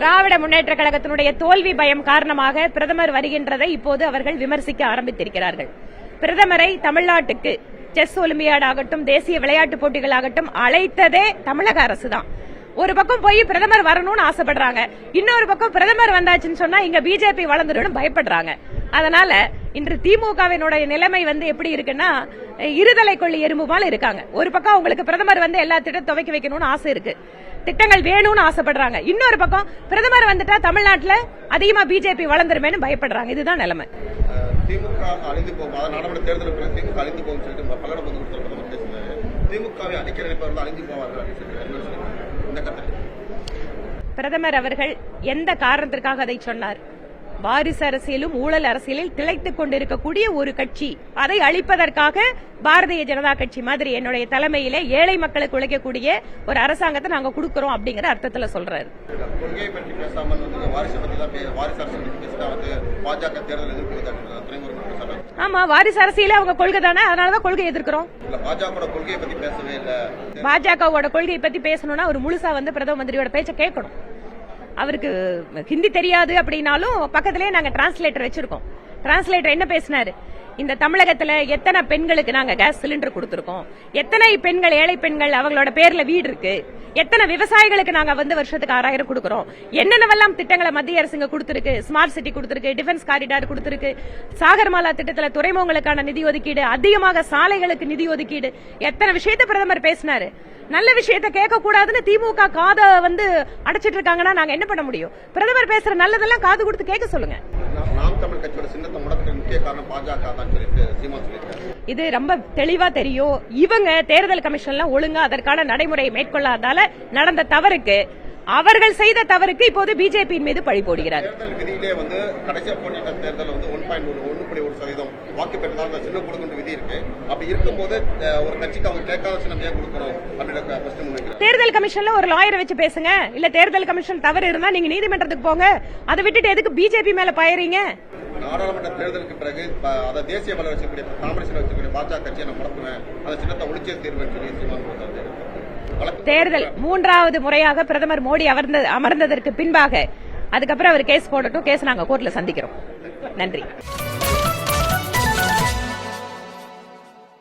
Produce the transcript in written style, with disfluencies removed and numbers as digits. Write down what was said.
திராவிட முன்னேற்ற கழகத்தினுடைய தோல்வி பயம் காரணமாக பிரதமர் வருகின்றதை இப்போது அவர்கள் விமர்சிக்க ஆரம்பித்திருக்கிறார்கள். பிரதமரை தமிழ்நாட்டுக்கு செஸ் ஒலிம்பியாட் ஆகட்டும், தேசிய விளையாட்டுப் போட்டிகள் ஆகட்டும் அழைத்ததே தமிழக அரசுதான். ஒரு பக்கம் போய் பிரதமர் வரணும்னு ஆசைப்படுறாங்க, இன்னொரு பக்கம் பிரதமர் வந்தாச்சுன்னு சொன்னா இங்க பிஜேபி வளர்ந்துடும் பயப்படுறாங்க. அதனால இன்று திமுகவினுடைய நிலைமை எப்படி இருக்குன்னா, இருதலை கொள்ளி எறும்பு போல இருக்காங்க. ஒரு பக்கம் அவங்களுக்கு பிரதமர் எல்லா திட்டம் துவக்கி வைக்கணும்னு ஆசை இருக்கு, திட்டங்கள் வேணும்னு ஆசைப்படுறாங்க. இன்னொரு பக்கம் பிரதமர் வந்துட்டா தமிழ்நாட்டில் அதிகமா பிஜேபி வளர்ந்துருமேனு பயப்படுறாங்க. இதுதான் நிலைமை. திமுக அழிந்து போகும், நாடாளுமன்ற தேர்தலுக்கு திமுக அழிந்து போகும் சொல்லிட்டு பல்லடம் பிரதமர் பேசுறாரு. திமுகவை அழிக்க நினைப்பவர்கள் அழிந்து போவார்கள். பிரதமர் அவர்கள் எந்த காரணத்திற்காக அதை சொன்னார்? வாரிசு அரசியலும் ஊழல் அரசியலில் திளைத்துக் கொண்டிருக்கக்கூடிய ஒரு கட்சி, அதை அழிப்பதற்காக பாரதிய ஜனதா கட்சி மாதிரி என்னுடைய தலைமையிலே ஏழை மக்களுக்கு உழைக்கக்கூடிய ஒரு அரசாங்கத்தை நாங்க கொடுக்கிறோம் அப்படிங்கிற அர்த்தத்துல சொல்றாரு. ஆமா, வாரிசு அரசியல அவங்க கொள்கை தானே, அதனாலதான் கொள்கை எதிர்க்கிறோம். பாஜகவோட கொள்கையை பத்தி பேசணும்னா ஒரு முழுசா பிரதம மந்திரியோட பேச்ச கேட்கணும். அவருக்கு ஹிந்தி தெரியாது அப்படின்னாலும் பக்கத்திலே நாங்க டிரான்ஸ்லேட்டர் வச்சிருக்கோம். டிரான்ஸ்லேட்டர் என்ன பேசினாரு? இந்த தமிழகத்துல எத்தனை பெண்களுக்கு நாங்க கேஸ் சிலிண்டர் கொடுத்திருக்கோம், எத்தனை பெண்கள் ஏழை பெண்கள் அவங்களோட பேர்ல வீடு இருக்கு, எத்தனை விவசாயிகளுக்கு நாங்க வருஷத்துக்கு 6000 கொடுக்கிறோம், என்னென்னவெல்லாம் திட்டங்களை மத்திய அரசு கொடுத்திருக்கு, ஸ்மார்ட் சிட்டி கொடுத்திருக்கு, டிஃபென்ஸ் காரிடார் கொடுத்திருக்கு, சாகர்மாலா திட்டத்துல துறைமுகங்களுக்கான நிதி ஒதுக்கீடு, அதிகமாக சாலைகளுக்கு நிதி ஒதுக்கீடு, எத்தனை விஷயத்தை பிரதமர் பேசினாரு. நல்ல விஷயத்தை கேட்க கூடாதுன்னு திமுக காத அடைச்சிட்டு இருக்காங்கன்னா நாங்க என்ன பண்ண முடியும்? பிரதமர் பேசுற நல்லதெல்லாம் காது கொடுத்து கேட்க சொல்லுங்க. இது ரொம்ப தெளிவா தெரியும். இவங்க தேர்தல் கமிஷன்ல ஒழுங்கா அதற்கான நடைமுறையை மேற்கொள்ளாதால நடந்த தவறுக்கு, அவர்கள் செய்த தவறுக்கு இப்போது பிஜேபி மீது பழி போடுகிறார். வாக்கு பெற்றதால் சின்ன கொடுக்கின்ற விதி இருக்கு. அப்படி இருக்கும்போது ஒரு கட்சிக்கு அவங்க கேட்காத சின்னம் ஏன் கொடுக்கணும் அப்படின்னு தேர்தல் கமிஷன்ல ஒரு லாயரை வச்சு பேசுங்க. இல்ல தேர்தல் கமிஷன் தவறு இருந்தா நீங்க நீதிமன்றத்துக்கு போங்க. அதை விட்டுட்டு எதுக்கு பிஜேபி மேல பாயறீங்க? நாடாளுமன்ற தேர்தலுக்கு பிறகு அதை தேசிய பலம் வச்சிருக்கூடிய காங்கிரஸ் வச்சிருக்கூடிய பாஜக கட்சியை நான் நடத்துவேன், அந்த சின்னத்தை ஒழிச்சே தீர்வேன் சொல்லி தேர்தல் 3வது முறையாக பிரதமர் மோடி அமர்ந்ததற்கு பின்பாக அதுக்கப்புறம் அவர் கேஸ் போடட்டும். கேஸ் நாங்க கோர்ட்ல சந்திக்கிறோம். நன்றி.